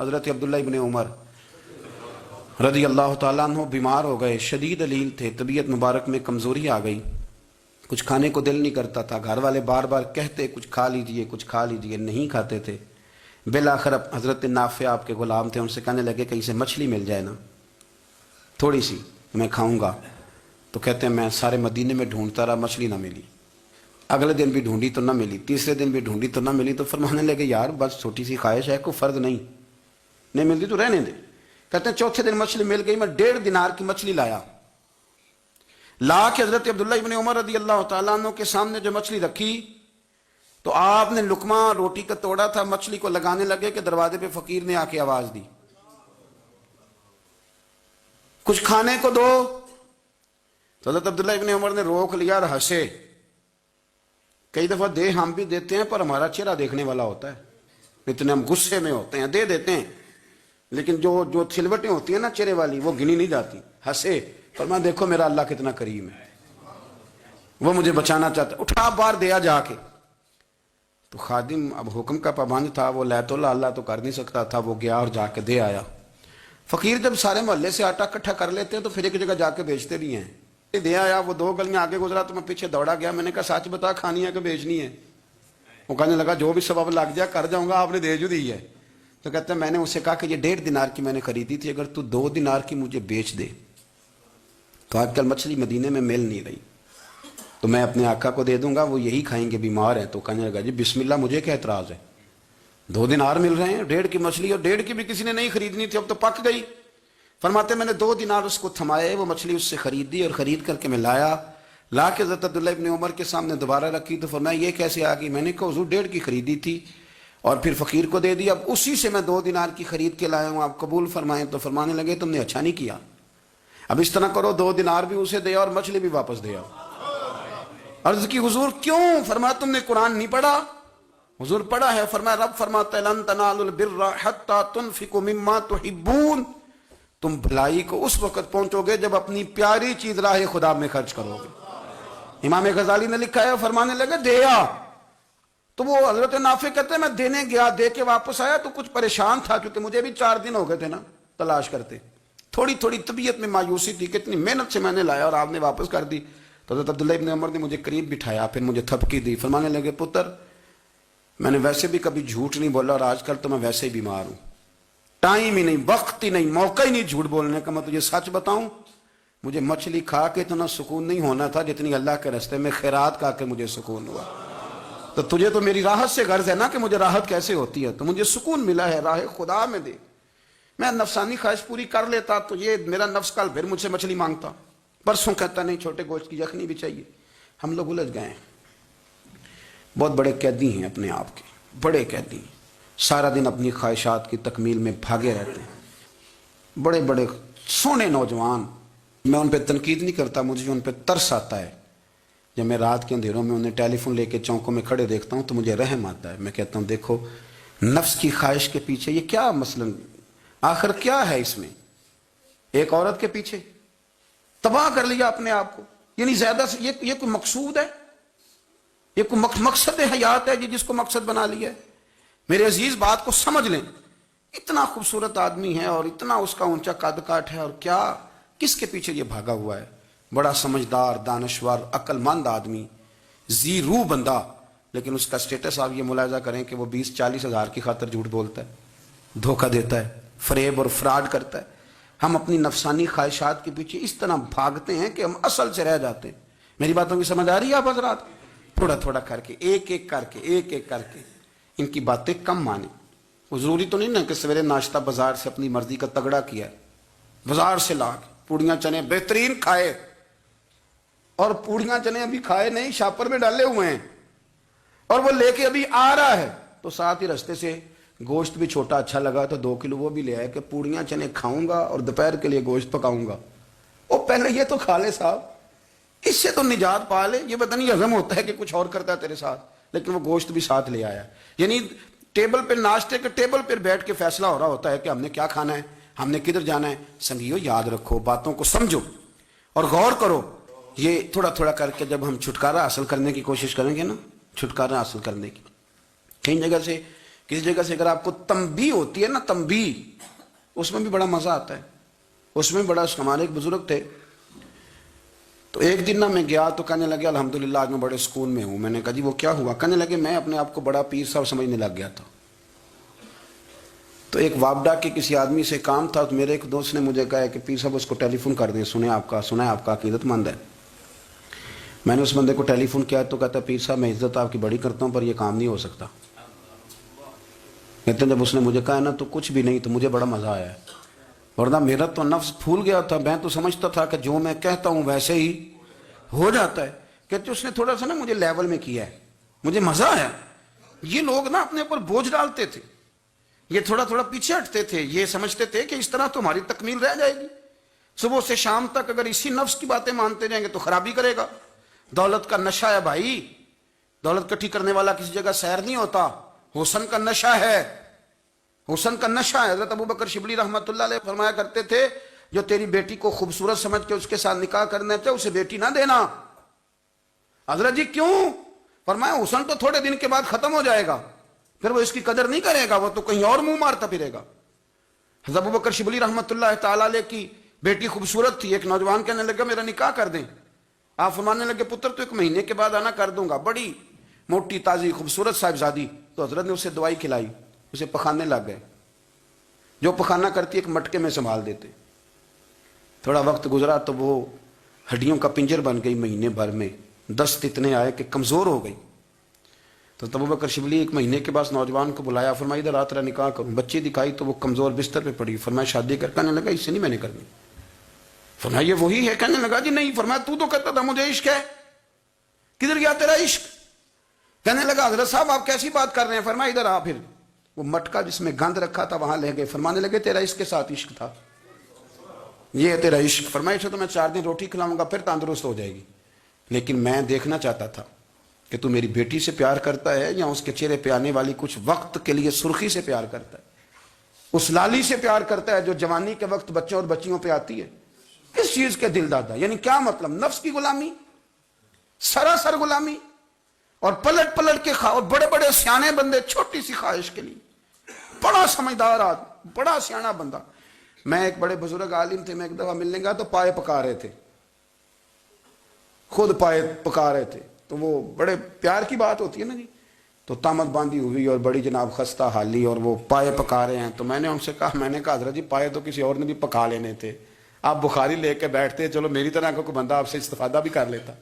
حضرت عبداللہ ابن عمر رضی اللہ تعالیٰ عنہ بیمار ہو گئے، شدید علیل تھے، طبیعت مبارک میں کمزوری آ گئی، کچھ کھانے کو دل نہیں کرتا تھا، گھر والے بار بار کہتے کچھ کھا لیجئے کچھ کھا لیجئے، نہیں کھاتے تھے۔ بالآخر حضرت نافع آپ کے غلام تھے، ان سے کہنے لگے کہیں سے مچھلی مل جائے نا تھوڑی سی، میں کھاؤں گا۔ تو کہتے ہیں میں سارے مدینے میں ڈھونڈتا رہا، مچھلی نہ ملی، اگلے دن بھی ڈھونڈی تو نہ ملی، تیسرے دن بھی ڈھونڈی تو نہ ملی، تو فرمانے لگے یار بس چھوٹی سی خواہش ہے، کوئی فرض نہیں ملتی تو رہنے دے۔ کہتے ہیں چوتھے دن مچھلی مل گئی، میں 1.5 دینار کی مچھلی لایا، لا کے حضرت عبداللہ ابن عمر رضی اللہ تعالیٰ عنہ کے سامنے جو مچھلی رکھی تو آپ نے لقمہ روٹی کا توڑا تھا، مچھلی کو لگانے لگے کہ دروازے پہ فقیر نے آ کے آواز دی کچھ کھانے کو دو۔ تو حضرت عبداللہ ابن عمر نے روک لیا اور ہنسے۔ کئی دفعہ دے ہم بھی دیتے ہیں پر ہمارا چہرہ دیکھنے والا ہوتا ہے، اتنے ہم غصے میں ہوتے ہیں، دے دیتے ہیں، لیکن جو چھلوٹیں ہوتی ہیں نا چہرے والی وہ گنی نہیں جاتی۔ ہنسے، فرمایا دیکھو میرا اللہ کتنا کریم ہے، وہ مجھے بچانا چاہتا ہے، اٹھا بار دیا جا کے۔ تو خادم اب حکم کا پابند تھا، وہ لیت اللہ تو کر نہیں سکتا تھا، وہ گیا اور جا کے دے آیا۔ فقیر جب سارے محلے سے آٹا اکٹھا کر لیتے ہیں تو پھر ایک جگہ جا کے بیچتے بھی ہیں۔ دے آیا، وہ 2 گلیاں آگے گزرا تو میں پیچھے دوڑا گیا، میں نے کہا سچ بتا کھانی ہے کہ بیچنی ہے؟ وہ کہنے لگا جو بھی سبب لگ جائے کر جاؤں گا، آپ نے دے جو دی ہے۔ تو کہتا ہے میں نے اسے کہا کہ یہ 1.5 دینار کی میں نے خریدی تھی، اگر تو 2 دینار کی مجھے بیچ دے تو آج کل مچھلی مدینے میں مل نہیں رہی تو میں اپنے آقا کو دے دوں گا، وہ یہی کھائیں گے، بیمار ہیں۔ تو کہنے لگا جی بسم اللہ، مجھے کیا اعتراض ہے، 2 دینار مل رہے ہیں، 1.5 کی مچھلی، اور 1.5 کی بھی کسی نے نہیں خریدنی تھی، اب تو پک گئی۔ فرماتے میں نے 2 دینار اس کو تھمائے، وہ مچھلی اس سے خریدی اور خرید کر کے میں لایا، لا کے حضرت عبداللہ ابن عمر کے سامنے دوبارہ رکھی تو فرمایا یہ کیسے آ گئی؟ میں نے کہا حضور 1.5 کی خریدی تھی اور پھر فقیر کو دے دی، اب اسی سے میں 2 دینار کی خرید کے لایا ہوں، آپ قبول فرمائیں۔ تو فرمانے لگے تم نے اچھا نہیں کیا، اب اس طرح کرو 2 دینار بھی اسے دیا اور مچھلی بھی واپس دیا۔ عرض کی حضور کیوں؟ فرمایا تم نے قرآن نہیں پڑھا؟ حضور پڑھا ہے۔ فرمایا رب فرماتا ہے لن تنالوا البر حتی تنفقوا مما تحبون، تم بھلائی کو اس وقت پہنچو گے جب اپنی پیاری چیز راہ خدا میں خرچ کرو گے۔ امام غزالی نے لکھا ہے، فرمانے لگے دیا تو وہ حضرت نافع کہتے ہیں میں دینے گیا، دے کے واپس آیا تو کچھ پریشان تھا کیونکہ مجھے بھی 4 دن ہو گئے تھے نا تلاش کرتے، تھوڑی طبیعت میں مایوسی تھی، کتنی محنت سے میں نے لایا اور آپ نے واپس کر دی۔ تو حضرت عبداللہ ابن عمر نے مجھے قریب بٹھایا، پھر مجھے تھپکی دی، فرمانے لگے پتر میں نے ویسے بھی کبھی جھوٹ نہیں بولا اور آج کل تو میں ویسے ہی بیمار ہوں، ٹائم ہی نہیں، وقت ہی نہیں، موقع ہی نہیں جھوٹ بولنے کا، میں تجھے سچ بتاؤں مجھے مچھلی کھا کے اتنا سکون نہیں ہونا تھا جتنی اللہ کے راستے میں خیرات کھا کے مجھے سکون ہوا۔ تو تجھے تو میری راحت سے غرض ہے نا کہ مجھے راحت کیسے ہوتی ہے، تو مجھے سکون ملا ہے راہ خدا میں دے، میں نفسانی خواہش پوری کر لیتا تو یہ میرا نفس کل پھر مجھ سے مچھلی مانگتا، پرسوں کہتا نہیں چھوٹے گوشت کی یخنی بھی چاہیے۔ ہم لوگ الجھ گئے ہیں، بہت بڑے قیدی ہیں اپنے آپ کے، بڑے قیدی ہیں، سارا دن اپنی خواہشات کی تکمیل میں بھاگے رہتے ہیں، بڑے بڑے سونے نوجوان، میں ان پہ تنقید نہیں کرتا، مجھے ان پہ ترس آتا ہے۔ جب میں رات کے اندھیروں میں انہیں ٹیلی فون لے کے چوکوں میں کھڑے دیکھتا ہوں تو مجھے رحم آتا ہے، میں کہتا ہوں دیکھو نفس کی خواہش کے پیچھے یہ کیا مثلا آخر کیا ہے اس میں، ایک عورت کے پیچھے تباہ کر لیا اپنے آپ کو، یعنی زیادہ سے یہ کوئی مقصود ہے، یہ کوئی مقصد حیات ہے جس کو مقصد بنا لیا ہے؟ میرے عزیز بات کو سمجھ لیں، اتنا خوبصورت آدمی ہے اور اتنا اس کا اونچا قد کاٹ ہے، اور کیا کس کے پیچھے یہ بھاگا ہوا ہے؟ بڑا سمجھدار، دانشور، عقل مند آدمی، ذی روح بندہ، لیکن اس کا سٹیٹس آپ یہ ملاحظہ کریں کہ وہ 20-40 ہزار کی خاطر جھوٹ بولتا ہے، دھوکہ دیتا ہے، فریب اور فراڈ کرتا ہے۔ ہم اپنی نفسانی خواہشات کے پیچھے اس طرح بھاگتے ہیں کہ ہم اصل سے رہ جاتے ہیں۔ میری باتوں کی سمجھ آ رہی ہے آپ حضرات؟ تھوڑا تھوڑا کر کے، ایک ایک کر کے ان کی باتیں کم مانیں۔ وہ ضروری تو نہیں نا کہ سویرے ناشتہ بازار سے اپنی مرضی کا تگڑا کیا ہے، بازار سے لا کے پوڑیاں چنے بہترین کھائے، اور پوڑیاں چنے ابھی کھائے نہیں، شاپر میں ڈالے ہوئے ہیں، اور وہ لے کے ابھی آ رہا ہے تو ساتھ ہی رستے سے گوشت بھی چھوٹا اچھا لگا تو 2 کلو وہ بھی لے آئے کہ پوڑیاں چنے کھاؤں گا اور دوپہر کے لیے گوشت پکاؤں گا۔ وہ پہلے یہ تو کھا لے صاحب، اس سے تو نجات پا لے، یہ پتہ نہیں ہضم ہوتا ہے کہ کچھ اور کرتا ہے تیرے ساتھ، لیکن وہ گوشت بھی ساتھ لے آیا۔ یعنی ٹیبل پہ، ناشتے کے ٹیبل پہ بیٹھ کے فیصلہ ہو رہا ہوتا ہے کہ ہم نے کیا کھانا ہے، ہم نے کدھر جانا ہے۔ سنگیو یاد رکھو، باتوں کو سمجھو اور غور کرو۔ یہ تھوڑا تھوڑا کر کے جب ہم چھٹکارا حاصل کرنے کی کوشش کریں گے نا، چھٹکارا حاصل کرنے کی، کئی جگہ سے کسی جگہ سے اگر آپ کو تنبیہ ہوتی ہے نا، تنبیہ، اس میں بھی بڑا مزہ آتا ہے، اس میں بڑا. ہمارے ایک بزرگ تھے، تو ایک دن نا میں گیا تو کہنے لگے الحمدللہ آج میں بڑے سکون میں ہوں. میں نے کہا جی وہ کیا ہوا؟ کہنے لگے میں اپنے آپ کو بڑا پیر صاحب سمجھنے لگ گیا تھا. تو ایک وابڈا کے کسی آدمی سے کام تھا، تو میرے ایک دوست نے مجھے کہا کہ پیر صاحب اس کو ٹیلی فون کر دیں، سنا ہے آپ کا عقیدت مند ہے. میں نے اس بندے کو ٹیلی فون کیا تو کہتا پیر صاحب میں عزت آپ کی بڑی کرتا ہوں پر یہ کام نہیں ہو سکتا. کہتے ہیں جب اس نے مجھے کہا نا تو کچھ بھی نہیں، تو مجھے بڑا مزہ آیا ہے، ورنہ میرا تو نفس پھول گیا تھا. میں تو سمجھتا تھا کہ جو میں کہتا ہوں ویسے ہی ہو جاتا ہے. کہتے اس نے تھوڑا سا نا مجھے لیول میں کیا ہے، مجھے مزہ آیا. یہ لوگ نا اپنے اوپر بوجھ ڈالتے تھے، یہ تھوڑا تھوڑا پیچھے ہٹتے تھے، یہ سمجھتے تھے کہ اس طرح تو ہماری تکمیل رہ جائے گی. صبح سے شام تک اگر اسی نفس کی باتیں مانتے جائیں گے تو خرابی کرے گا. دولت کا نشہ ہے بھائی، دولت کٹھی کرنے والا کسی جگہ سیر نہیں ہوتا. حسن کا نشہ ہے، حسن کا نشہ ہے. حضرت ابو بکر شبلی رحمۃ اللہ علیہ فرمایا کرتے تھے جو تیری بیٹی کو خوبصورت سمجھ کے اس کے ساتھ نکاح کرنا چاہے اسے بیٹی نہ دینا. حضرت جی کیوں؟ فرمایا حسن تو تھوڑے دن کے بعد ختم ہو جائے گا، پھر وہ اس کی قدر نہیں کرے گا، وہ تو کہیں اور منہ مارتا پھرے گا. حضرت ابو بکر شبلی رحمۃ اللہ تعالی علیہ کی بیٹی خوبصورت تھی. ایک نوجوان کہنے لگا میرا نکاح کر دیں. آپ فرمانے لگے پتر تو 1 مہینے کے بعد آنا کر دوں گا. بڑی موٹی تازی خوبصورت صاحبزادی. تو حضرت نے اسے دوائی کھلائی، اسے پخانے لگ گئے. جو پخانہ کرتی ایک مٹکے میں سنبھال دیتے. تھوڑا وقت گزرا تو وہ ہڈیوں کا پنجر بن گئی. مہینے بھر میں دست اتنے آئے کہ کمزور ہو گئی. تو ابو بکر شبلی 1 مہینے کے بعد نوجوان کو بلایا، فرمایا ادھر آ تیرا نکاح کروں. بچی دکھائی تو وہ کمزور بستر پہ پڑی. فرمایا شادی کر. کہنے لگا اس سے نہیں میں نے کرنی. فرمایا یہ وہی ہے؟ کہنے لگا جی نہیں. فرمایا تو کہتا تھا مجھے عشق ہے، کدھر گیا تیرا عشق؟ کہنے لگا حضرت صاحب آپ کیسی بات کر رہے ہیں؟ فرمایا ادھر آ. پھر وہ مٹکا جس میں گند رکھا تھا وہاں لے گئے. فرمانے لگے تیرا اس کے ساتھ عشق تھا، یہ ہے تیرا عشق. فرمایا اسے تو میں 4 دن روٹی کھلاؤں گا پھر تندرست ہو جائے گی، لیکن میں دیکھنا چاہتا تھا کہ تو میری بیٹی سے پیار کرتا ہے یا اس کے چہرے پہ آنے والی کچھ وقت کے لیے سرخی سے پیار کرتا ہے، اس لالی سے پیار کرتا ہے جو جوانی کے وقت بچوں اور بچیوں پہ آتی ہے. کس چیز کے دل دادا؟ یعنی کیا مطلب؟ نفس کی غلامی، سراسر غلامی. اور پلٹ پلٹ کے اور بڑے بڑے سیانے بندے چھوٹی سی خواہش کے لیے. بڑا سمجھدار آدمی، بڑا سیانا بندہ. میں ایک بڑے بزرگ عالم تھے، میں ایک دفعہ ملنے گیا تو پائے پکا رہے تھے، خود پائے پکا رہے تھے. تو وہ بڑے پیار کی بات ہوتی ہے نا جی. تو تامت باندھی ہوئی اور بڑی جناب خستہ حالی اور وہ پائے پکا رہے ہیں. تو میں نے ان سے کہا حضرت جی پائے تو کسی اور نے بھی پکا لینے تھے، آپ بخاری لے کے بیٹھتے، چلو میری طرح کا کوئی بندہ آپ سے استفادہ بھی کر لیتا.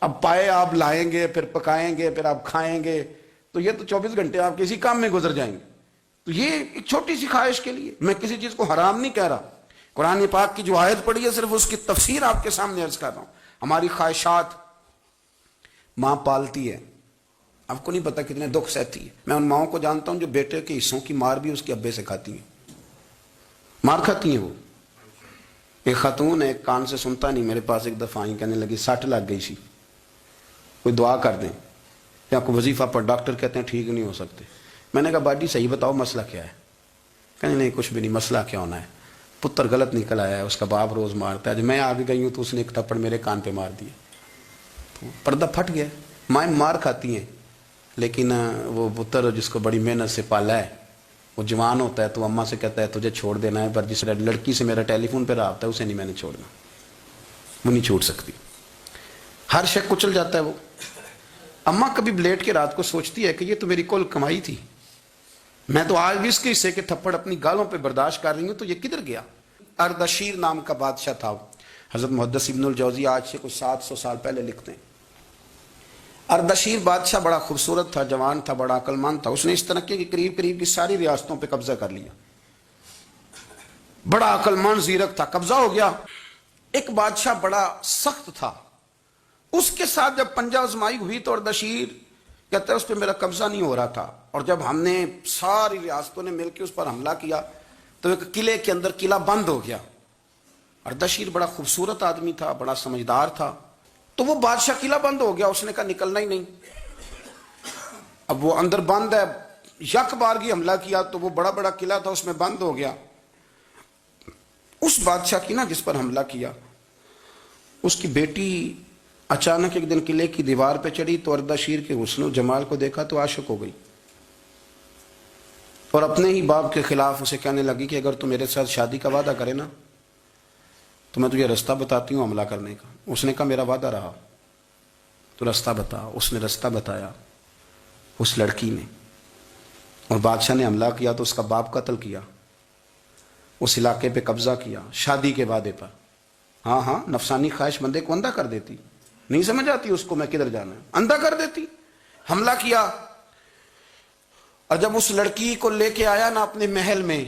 اب پائے آپ لائیں گے، پھر پکائیں گے، پھر آپ کھائیں گے، تو یہ تو 24 گھنٹے آپ کسی کام میں گزر جائیں گے. تو یہ ایک چھوٹی سی خواہش کے لیے. میں کسی چیز کو حرام نہیں کہہ رہا، قرآن پاک کی جو آیت پڑھی ہے صرف اس کی تفسیر آپ کے سامنے عرض کر رہا ہوں. ہماری خواہشات ماں پالتی ہے، آپ کو نہیں پتا کتنے دکھ سہتی ہے. میں ان ماؤں کو جانتا ہوں جو بیٹے کے حصوں کی مار بھی اس کے ابے سے کھاتی ہیں، مار کھاتی ہیں. وہ ایک خاتون ہے، ایک کان سے سنتا نہیں، میرے پاس ایک دفعہ آئی، کہنے لگی 60 لگ گئی سی، کوئی دعا کر دیں یا کوئی وظیفہ پر. ڈاکٹر کہتے ہیں ٹھیک نہیں ہو سکتے. میں نے کہا باجی صحیح بتاؤ مسئلہ کیا ہے؟ کہنے نہیں کچھ بھی نہیں. مسئلہ کیا ہونا ہے؟ پتر غلط نکل آیا ہے، اس کا باپ روز مارتا ہے. میں آگے گئی ہوں تو اس نے ایک تھپڑ میرے کان پہ مار دیا، پردہ پھٹ گیا. مائیں مار کھاتی ہیں، لیکن وہ پتر جس کو بڑی محنت سے پالا ہے وہ جوان ہوتا ہے تو اماں سے کہتا ہے تجھے چھوڑ دینا ہے، پر جس لڑکی سے میرا ٹیلی فون پہ رابطہ ہے اسے نہیں میں نے چھوڑنا، وہ نہیں چھوڑ سکتی. ہر شے کچل جاتا ہے. وہ اماں کبھی لیٹ کے رات کو سوچتی ہے کہ یہ تو میری کل کمائی تھی، میں تو آج بھی اس کے حصے کے تھپڑ اپنی گالوں پہ برداشت کر رہی ہوں، تو یہ کدھر گیا؟ اردشیر نام کا بادشاہ تھا. حضرت محدث ابن الجوزی آج سے کچھ 700 سال پہلے لکھتے ہیں. اردشیر بادشاہ بڑا خوبصورت تھا، جوان تھا، بڑا عقل مند تھا. اس نے اس ترقی کی قریب کی ساری ریاستوں پہ قبضہ کر لیا. بڑا عقل مند زیرک تھا، قبضہ ہو گیا. ایک بادشاہ بڑا سخت تھا، اس کے ساتھ جب پنجہ آزمائی ہوئی تو اردشیر کہتا ہے اس پہ میرا قبضہ نہیں ہو رہا تھا، اور جب ہم نے ساری ریاستوں نے مل کے اس پر حملہ کیا تو ایک قلعے کے اندر قلعہ بند ہو گیا. اردشیر بڑا خوبصورت آدمی تھا، بڑا سمجھدار تھا. تو وہ بادشاہ قلعہ بند ہو گیا، اس نے کہا نکلنا ہی نہیں. اب وہ اندر بند ہے، یک بارگی حملہ کیا تو وہ بڑا بڑا قلعہ تھا اس میں بند ہو گیا. اس بادشاہ کی نا جس پر حملہ کیا، اس کی بیٹی اچانک ایک دن قلعے کی دیوار پہ چڑھی تو اردشیر کے حسن و جمال کو دیکھا تو عاشق ہو گئی. اور اپنے ہی باپ کے خلاف اسے کہنے لگی کہ اگر تو میرے ساتھ شادی کا وعدہ کرے نا تو میں تجھے رستہ بتاتی ہوں حملہ کرنے کا۔ اس نے کہا میرا وعدہ رہا، تو رستہ بتا۔ اس نے رستہ بتایا اس لڑکی نے، اور بادشاہ نے حملہ کیا تو اس کا باپ قتل کیا، اس علاقے پہ قبضہ کیا شادی کے وعدے پر۔ ہاں ہاں، نفسانی خواہش بندے کو اندھا کر دیتی، نہیں سمجھ آتی اس کو میں کدھر جانا ہے، اندھا کر دیتی۔ حملہ کیا، اور جب اس لڑکی کو لے کے آیا نا اپنے محل میں،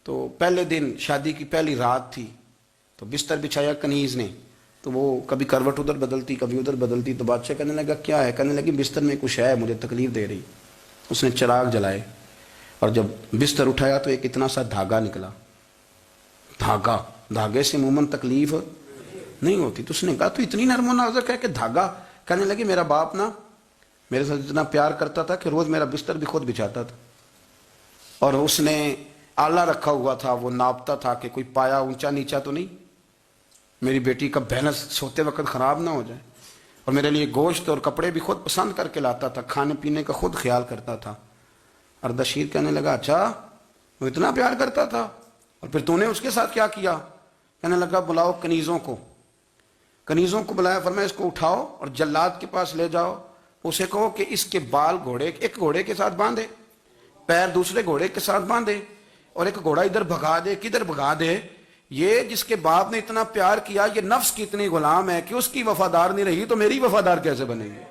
تو پہلے دن شادی کی پہلی رات تھی، تو بستر بچھایا کنیز نے، تو وہ کبھی کروٹ ادھر بدلتی کبھی ادھر بدلتی، تو بادشاہ کہنے لگا کیا ہے؟ کہنے لگی بستر میں کچھ ہے مجھے تکلیف دے رہی۔ اس نے چراغ جلائے اور جب بستر اٹھایا تو ایک اتنا سا دھاگا نکلا۔ دھاگے سے عموماً تکلیف نہیں ہوتی، تو اس نے کہا تو اتنی نرم و نازک ہے کہ دھاگا؟ کہنے لگی میرا باپ نا میرے ساتھ اتنا پیار کرتا تھا کہ روز میرا بستر بھی خود بچھاتا تھا، اور اس نے آلہ رکھا ہوا تھا، وہ ناپتا تھا کہ کوئی پایا اونچا نیچا تو نہیں، میری بیٹی کا بھینس سوتے وقت خراب نہ ہو جائے، اور میرے لیے گوشت اور کپڑے بھی خود پسند کر کے لاتا تھا، کھانے پینے کا خود خیال کرتا تھا۔ اردشیر کہنے لگا اچھا وہ اتنا پیار کرتا تھا، اور پھر تو نے اس کے ساتھ کیا کیا؟ کہنے لگا بلاؤ کنیزوں کو بلایا، فرمایا اس کو اٹھاؤ اور جلاد کے پاس لے جاؤ، اسے کہو کہ اس کے بال ایک گھوڑے کے ساتھ باندھے، پیر دوسرے گھوڑے کے ساتھ باندھے، اور ایک گھوڑا ادھر بھگا دے، کدھر بھگا دے۔ یہ جس کے باپ نے اتنا پیار کیا، یہ نفس کی اتنی غلام ہے کہ اس کی وفادار نہیں رہی تو میری وفادار کیسے بنے گی؟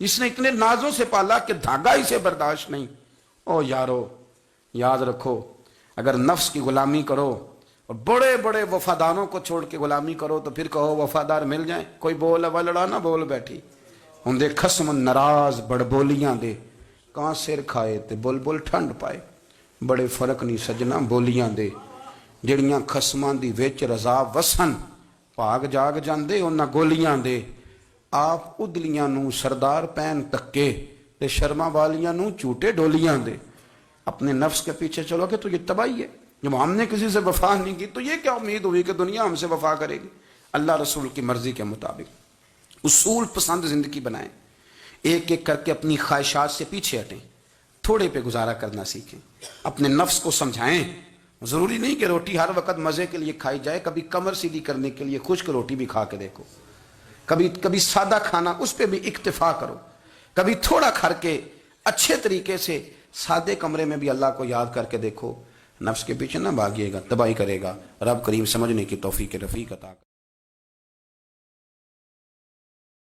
اس نے اتنے نازوں سے پالا کہ دھاگا اسے برداشت نہیں۔ او یارو، یاد رکھو، اگر نفس کی غلامی کرو اور بڑے بڑے وفاداروں کو چھوڑ کے غلامی کرو تو پھر کہو وفادار مل جائیں، کوئی بول اب لڑا نہ بول بیٹھی ہوں دے خسم ناراض بڑ بولیاں دے، کہاں سر کھائے تے بول بول ٹھنڈ پائے، بڑے فرق نہیں سجنا بولیاں دے، جڑیاں خسماں دی وچ رضا وسن، بھاگ جاگ جاندے انہاں گولیاں دے، آپ ادلیاں نو سردار پین تکے تے شرما والیاں نو چوٹے ڈولیاں دے۔ اپنے نفس کے پیچھے چلو کہ تو یہ تباہی ہے، جب ہم نے کسی سے وفا نہیں کی تو یہ کیا امید ہوئی کہ دنیا ہم سے وفا کرے گی؟ اللہ رسول کی مرضی کے مطابق اصول پسند زندگی بنائیں، ایک ایک کر کے اپنی خواہشات سے پیچھے ہٹیں، تھوڑے پہ گزارا کرنا سیکھیں، اپنے نفس کو سمجھائیں۔ ضروری نہیں کہ روٹی ہر وقت مزے کے لیے کھائی جائے، کبھی کمر سیدھی کرنے کے لیے خشک روٹی بھی کھا کے دیکھو، کبھی سادہ کھانا اس پہ بھی اکتفا کرو، کبھی تھوڑا کھا کے اچھے طریقے سے سادے کمرے میں بھی اللہ کو یاد کر کے دیکھو۔ نفس کے پیچھے نہ بھاگیے گا، تباہی کرے گا۔ رب کریم سمجھنے کی توفیق رفیق عطا کرے۔